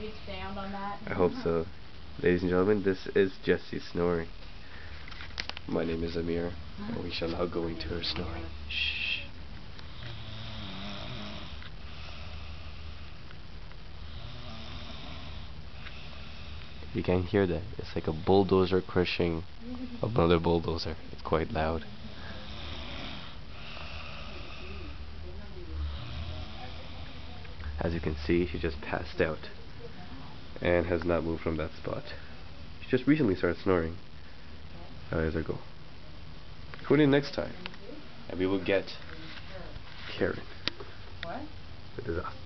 You stand on that? I hope so. Ladies and gentlemen, this is Jessie Snoring. My name is Amir, and we shall now go into her snoring. Shh. You can hear that. It's like a bulldozer crushing another bulldozer. It's quite loud. As you can see, she just passed out and has not moved from that spot. She just recently started snoring. How does it go? Tune in next time, and we will get Karen. What? The disaster.